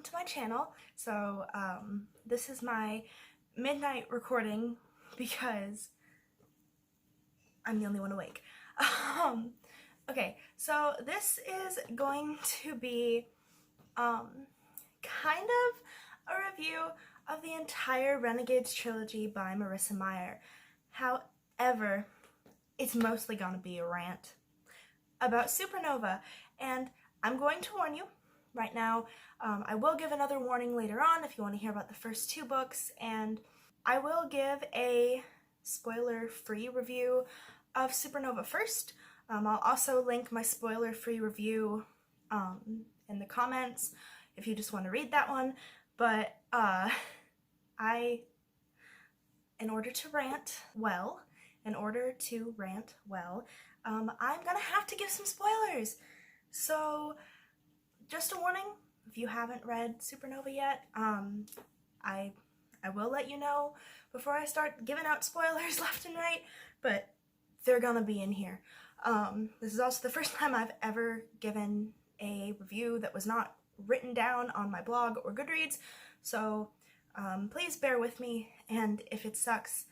to my channel. So this is my midnight recording because I'm the only one awake. Okay, so this is going to be kind of a review of the entire Renegades trilogy by Marissa Meyer. However, it's mostly going to be a rant about Supernova, and I'm going to warn you right now. I will give another warning later on if you want to hear about the first two books, and I will give a spoiler-free review of Supernova first. I'll also link my spoiler-free review in the comments if you just want to read that one, but in order to rant well, I'm gonna have to give some spoilers. So, just a warning, if you haven't read Supernova yet, I will let you know before I start giving out spoilers left and right, but they're gonna be in here. This is also the first time I've ever given a review that was not written down on my blog or Goodreads, so please bear with me, and if it sucks,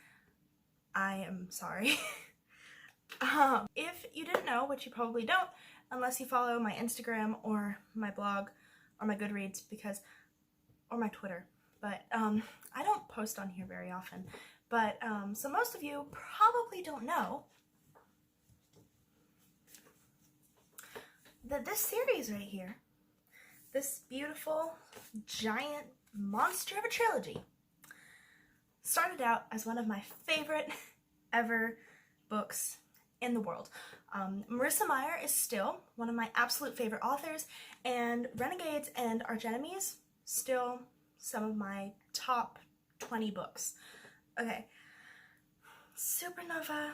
I am sorry. If you didn't know, which you probably don't, unless you follow my Instagram or my blog or my Goodreads, or my Twitter, but I don't post on here very often, but so most of you probably don't know that this series right here, this beautiful giant monster of a trilogy, started out as one of my favorite ever books in the world. Marissa Meyer is still one of my absolute favorite authors, and Renegades and Archenemies still some of my top 20 books. Okay, Supernova,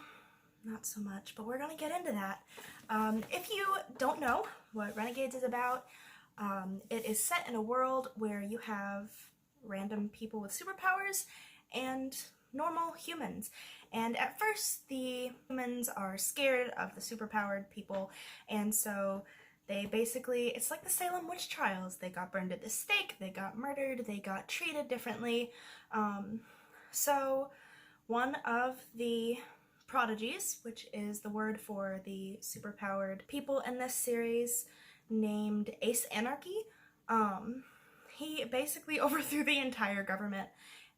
not so much, but we're gonna get into that. If you don't know what Renegades is about, it is set in a world where you have random people with superpowers and normal humans. And at first, the humans are scared of the superpowered people, and so they basically, it's like the Salem witch trials. They got burned at the stake, they got murdered, they got treated differently. So one of the prodigies, which is the word for the superpowered people in this series, named Ace Anarchy, he basically overthrew the entire government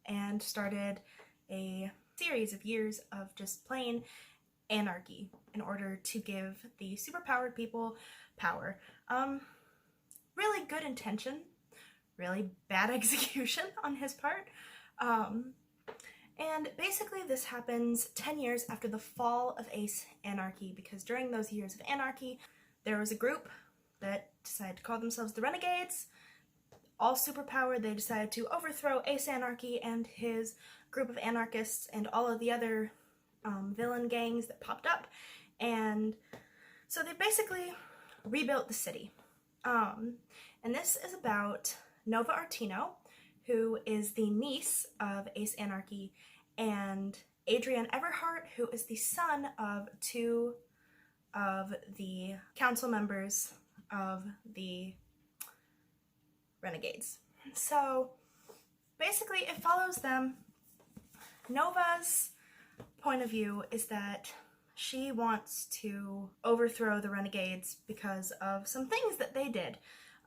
and started a series of years of just plain anarchy in order to give the superpowered people power. Really good intention, really bad execution on his part. And basically this happens 10 years after the fall of Ace Anarchy, because during those years of anarchy, there was a group that decided to call themselves the Renegades. All superpowered, they decided to overthrow Ace Anarchy and his group of anarchists and all of the other villain gangs that popped up, and so they basically rebuilt the city. And this is about Nova Artino, who is the niece of Ace Anarchy, and Adrian Everhart, who is the son of two of the council members of the Renegades. So basically it follows them. Nova's point of view is that she wants to overthrow the Renegades because of some things that they did.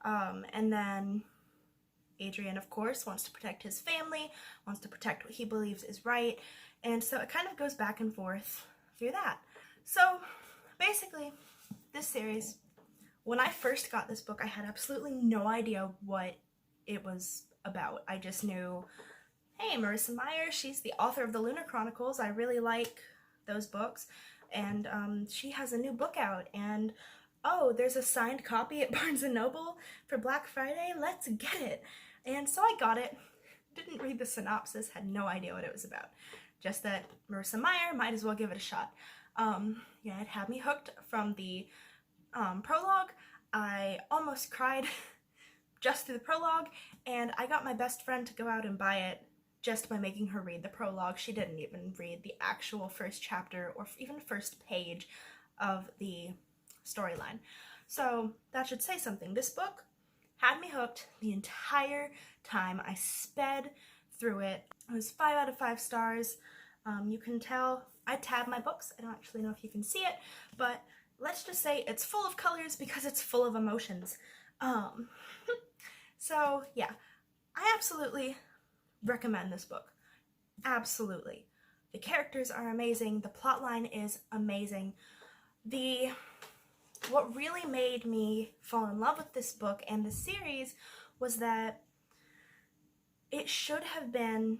And then Adrian, of course, wants to protect his family, wants to protect what he believes is right, and so it kind of goes back and forth through that. So basically, this series, when I first got this book, I had absolutely no idea what it was about. I just knew, hey, Marissa Meyer, she's the author of the Lunar Chronicles. I really like those books, and she has a new book out, and oh, there's a signed copy at Barnes & Noble for Black Friday, let's get it. And so I got it, didn't read the synopsis, had no idea what it was about. Just that Marissa Meyer, might as well give it a shot. Yeah, it had me hooked from the prologue. I almost cried just through the prologue, and I got my best friend to go out and buy it just by making her read the prologue. She didn't even read the actual first chapter or even first page of the storyline. So that should say something. This book Had me hooked the entire time. I sped through it. It was 5 out of 5 stars. You can tell I tab my books. I don't actually know if you can see it, but let's just say it's full of colors because it's full of emotions. So yeah, I absolutely recommend this book. Absolutely. The characters are amazing. The plotline is amazing. What really made me fall in love with this book and the series was that it should have been,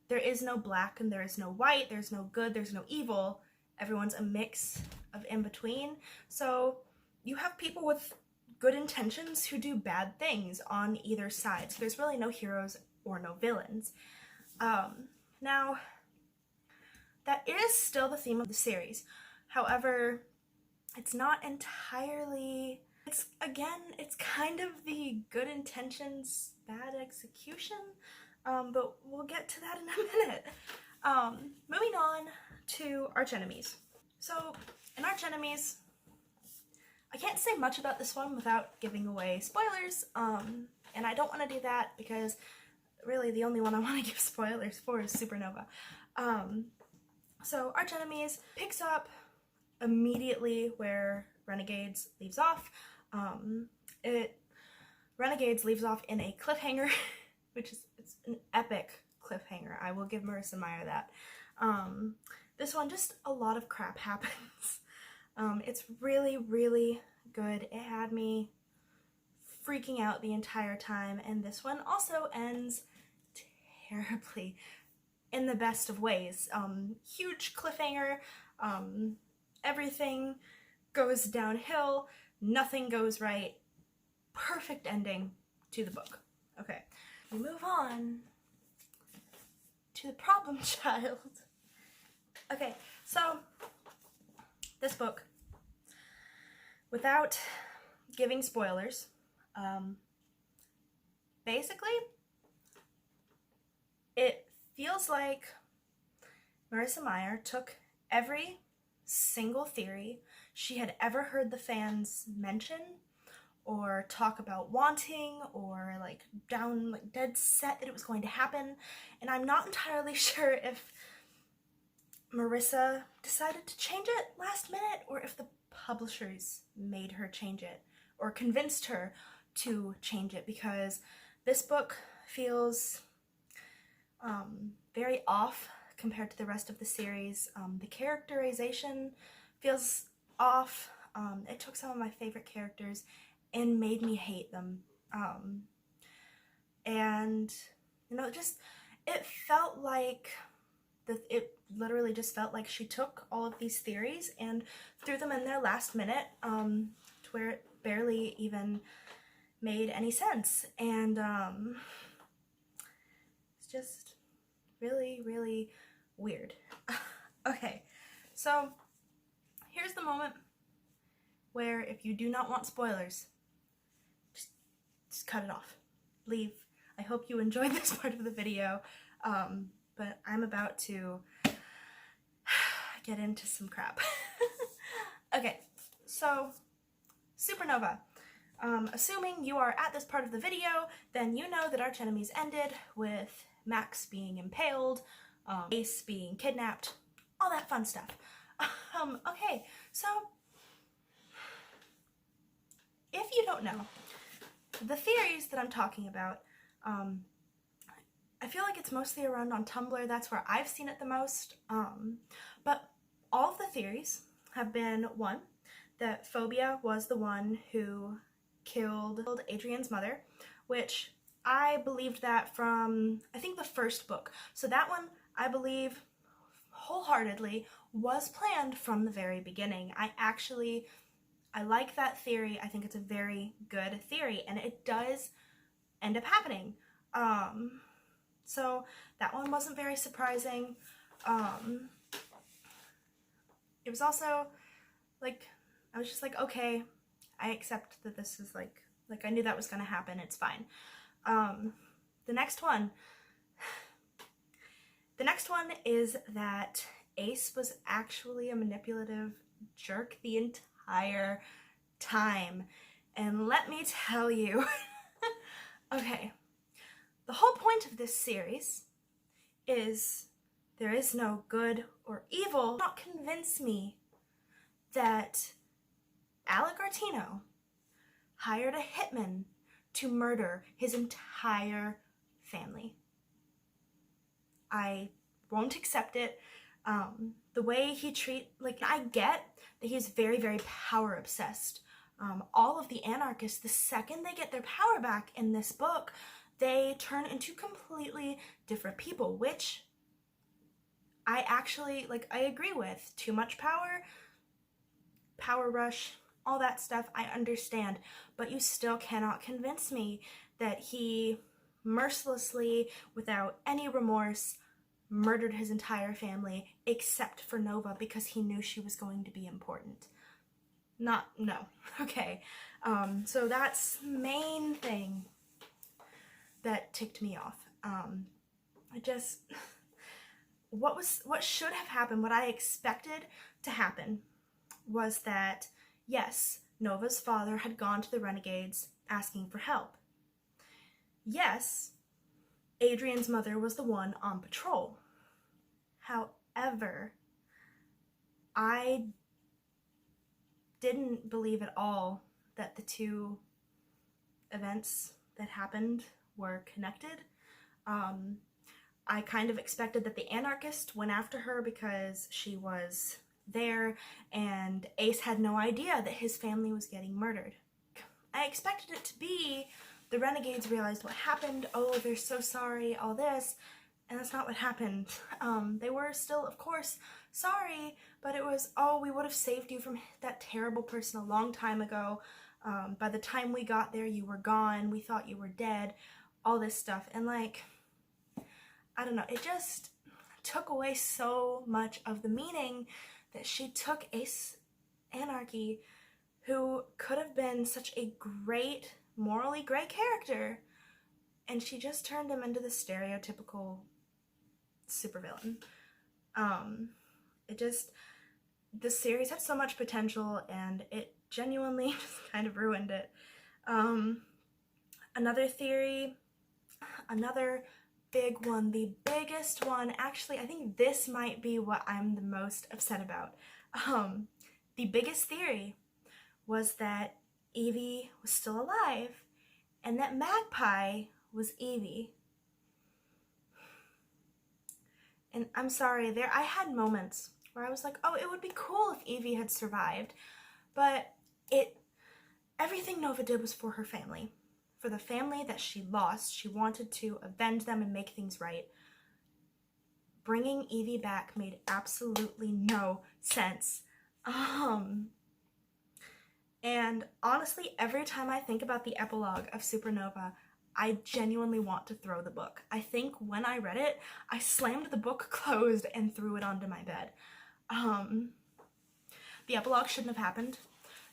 there is no black and there is no white, there's no good, there's no evil. Everyone's a mix of in between. So you have people with good intentions who do bad things on either side. So there's really no heroes or no villains. Now, that is still the theme of the series. However, it's not entirely, it's kind of the good intentions, bad execution, but we'll get to that in a minute. Moving on to Archenemies. So, in Archenemies, I can't say much about this one without giving away spoilers, and I don't want to do that because really the only one I want to give spoilers for is Supernova. So Archenemies picks up immediately where Renegades leaves off. Renegades leaves off in a cliffhanger, which is, it's an epic cliffhanger. I will give Marissa Meyer that. This one, just a lot of crap happens. It's really, really good. It had me freaking out the entire time, and this one also ends terribly in the best of ways. Huge cliffhanger, everything goes downhill, nothing goes right, perfect ending to the book. Okay, we move on to the problem child. Okay, so this book, without giving spoilers, basically, it feels like Marissa Meyer took every single theory she had ever heard the fans mention or talk about wanting or dead set that it was going to happen, and I'm not entirely sure if Marissa decided to change it last minute or if the publishers made her change it or convinced her to change it, because this book feels very off compared to the rest of the series. The characterization feels off. It took some of my favorite characters and made me hate them. And, you know, it felt like, it literally just felt like she took all of these theories and threw them in there last minute, to where it barely even made any sense. And it's just really, really weird. Okay, so here's the moment where if you do not want spoilers, just cut it off. Leave. I hope you enjoyed this part of the video, but I'm about to get into some crap. Okay, so Supernova. Assuming you are at this part of the video, then you know that Archenemies ended with Max being impaled, Ace being kidnapped, all that fun stuff. Okay, so if you don't know, the theories that I'm talking about, I feel like it's mostly around on Tumblr. That's where I've seen it the most. But all of the theories have been, one, that Phobia was the one who killed Adrian's mother, which I believed that from, I think, the first book. So that one, I believe wholeheartedly, was planned from the very beginning. I like that theory. I think it's a very good theory, and it does end up happening. So that one wasn't very surprising. It was also, like, I was just like, okay, I accept that this is like I knew that was gonna happen, it's fine. The next one is that Ace was actually a manipulative jerk the entire time, And let me tell you, okay, the whole point of this series is there is no good or evil. Do not convince me that Alec Artino hired a hitman to murder his entire family. I won't accept it. The way he I get that he's very, very power obsessed. All of the anarchists, the second they get their power back in this book, they turn into completely different people, which I actually, I agree with. Too much power, power rush, all that stuff, I understand. But you still cannot convince me that he mercilessly, without any remorse, murdered his entire family except for Nova because he knew she was going to be important. No. Okay. So that's the main thing that ticked me off. What should have happened, what I expected to happen, was that, yes, Nova's father had gone to the Renegades asking for help. Yes, Adrian's mother was the one on patrol. However, I didn't believe at all that the two events that happened were connected. I kind of expected that the anarchist went after her because she was there and Ace had no idea that his family was getting murdered. I expected it to be the Renegades realized what happened, oh, they're so sorry, all this, and that's not what happened. They were still, of course, sorry, but it was, oh, we would have saved you from that terrible person a long time ago. By the time we got there, you were gone, we thought you were dead, all this stuff. And I don't know, it just took away so much of the meaning that she took Ace Anarchy, who could have been such a great, morally great character, and she just turned him into the stereotypical supervillain. The series had so much potential, and it genuinely just kind of ruined it. Another theory, another big one, the biggest one, actually, I think this might be what I'm the most upset about. The biggest theory was that Evie was still alive, and that Magpie was Evie. And I'm sorry, I had moments where I was like, oh, it would be cool if Evie had survived, but everything Nova did was for her family. For the family that she lost, she wanted to avenge them and make things right. Bringing Evie back made absolutely no sense. And honestly, every time I think about the epilogue of Supernova, I genuinely want to throw the book. I think when I read it, I slammed the book closed and threw it onto my bed. The epilogue shouldn't have happened.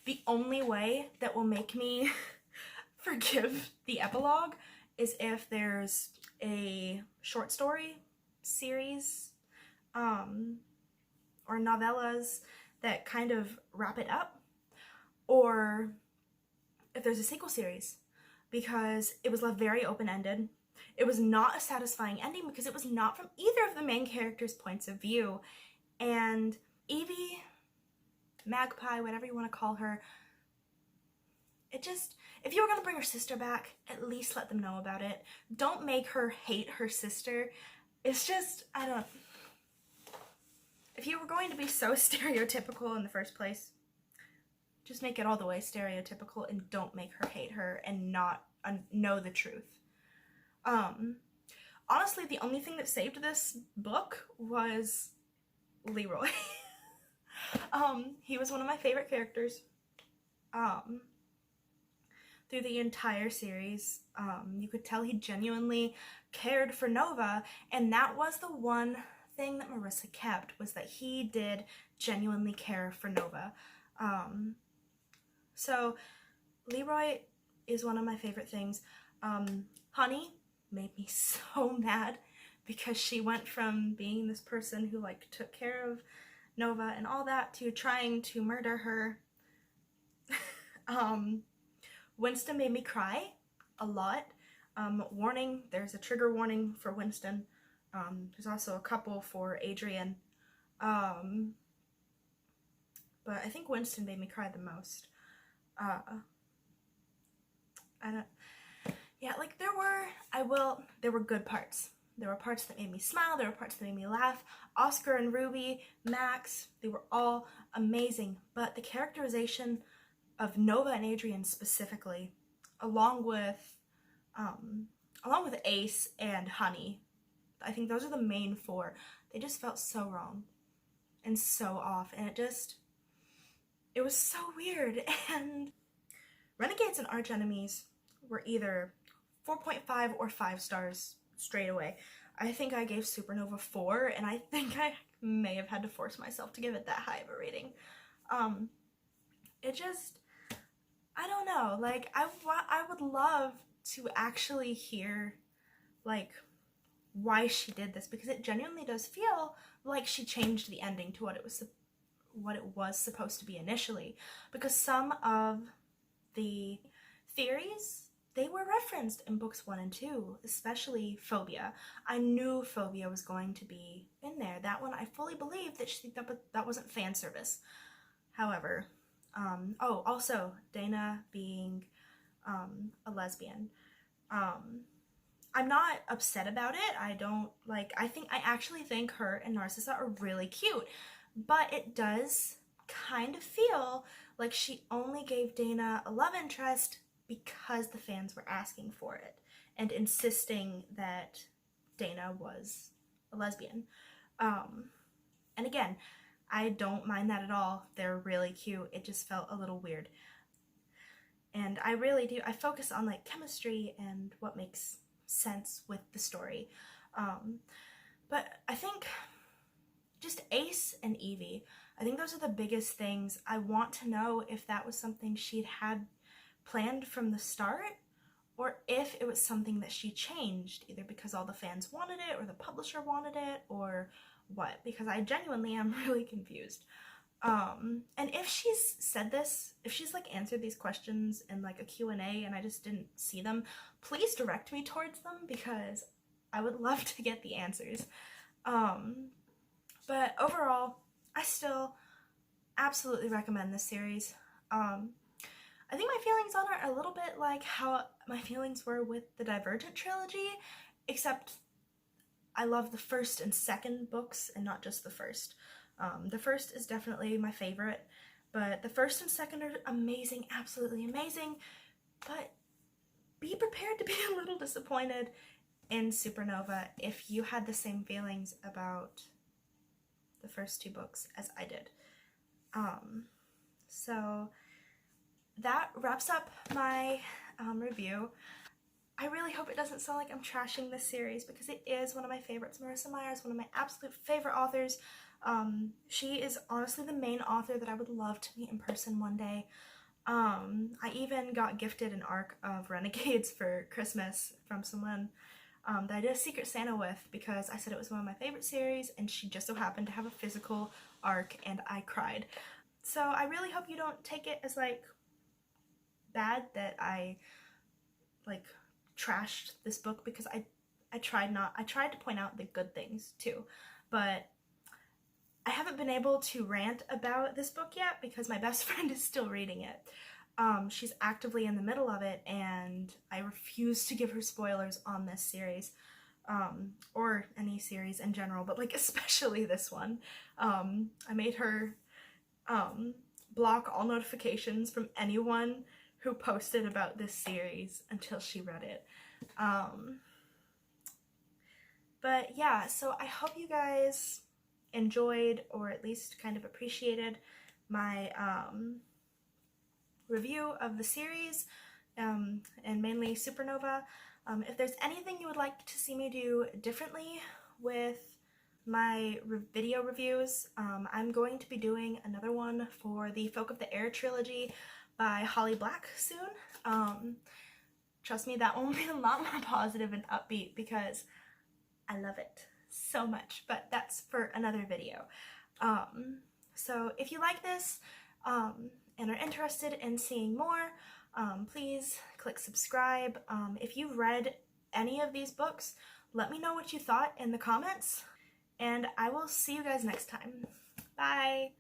The only way that will make me forgive the epilogue is if there's a short story series or novellas that kind of wrap it up, or if there's a sequel series, because it was left very open-ended. It was not a satisfying ending because it was not from either of the main characters' points of view. And Evie, Magpie, whatever you want to call her, if you were going to bring her sister back, at least let them know about it. Don't make her hate her sister. It's just, if you were going to be so stereotypical in the first place, just make it all the way stereotypical and don't make her hate her and not know the truth. Honestly, the only thing that saved this book was Leroy. He was one of my favorite characters. Through the entire series, you could tell he genuinely cared for Nova, and that was the one thing that Marissa kept, was that he did genuinely care for Nova. So Leroy is one of my favorite things. Honey made me so mad because she went from being this person who took care of Nova and all that to trying to murder her. Winston made me cry a lot. Warning, there's a trigger warning for Winston. There's also a couple for Adrian. But I think Winston made me cry the most. Yeah, like there were good parts. There were parts that made me smile, there were parts that made me laugh. Oscar and Ruby, Max, they were all amazing, but the characterization of Nova and Adrian specifically, along with Ace and Honey, I think those are the main four. They just felt so wrong and so off, and it was so weird. And Renegades and Arch Enemies were either 4.5 or 5 stars straight away. I think I gave Supernova 4, and I think I may have had to force myself to give it that high of a rating. It just, I don't know, like, I would love to actually hear, like, why she did this, because it genuinely does feel like she changed the ending to what it was supposed to be initially, because some of the theories, they were referenced in books 1 and 2, especially Phobia. I knew Phobia was going to be in there. That one, I fully believed that wasn't fan service. However, also Dana being a lesbian. I'm not upset about it. I actually think her and Narcissa are really cute, but it does kind of feel like she only gave Dana a love interest because the fans were asking for it and insisting that Dana was a lesbian. And again, I don't mind that at all. They're really cute. It just felt a little weird. And I really do. I focus on like chemistry and what makes sense with the story. But I think just Ace and Evie, I think those are the biggest things. I want to know if that was something she'd had planned from the start, or if it was something that she changed, either because all the fans wanted it or the publisher wanted it or what, because I genuinely am really confused. And if she's said this, if she's like answered these questions in like a Q&A and I just didn't see them, please direct me towards them, because I would love to get the answers. But overall, I still absolutely recommend this series. I think my feelings on it are a little bit like how my feelings were with the Divergent trilogy, except I love the first and second books and not just the first. The first is definitely my favorite, but the first and second are amazing, absolutely amazing, but be prepared to be a little disappointed in Supernova if you had the same feelings about the first 2 books as I did. So that wraps up my review. I really hope it doesn't sound like I'm trashing this series, because it is one of my favorites. Marissa Meyer is one of my absolute favorite authors. She is honestly the main author that I would love to meet in person one day. I even got gifted an arc of Renegades for Christmas from someone that I did a Secret Santa with, because I said it was one of my favorite series, and she just so happened to have a physical arc, and I cried. So I really hope you don't take it as like bad that I like trashed this book, because I tried to point out the good things too, but I haven't been able to rant about this book yet because my best friend is still reading it. She's actively in the middle of it, and I refuse to give her spoilers on this series, or any series in general, but like especially this one. I made her block all notifications from anyone who posted about this series until she read it. But yeah, so I hope you guys enjoyed, or at least kind of appreciated, my review of the series, and mainly Supernova. If there's anything you would like to see me do differently with my video reviews, I'm going to be doing another one for the Folk of the Air trilogy by Holly Black soon. Trust me, that one will be a lot more positive and upbeat because I love it so much, but that's for another video. So if you like this and are interested in seeing more, Please click subscribe. If you've read any of these books, let me know what you thought in the comments, and I will see you guys next time. Bye!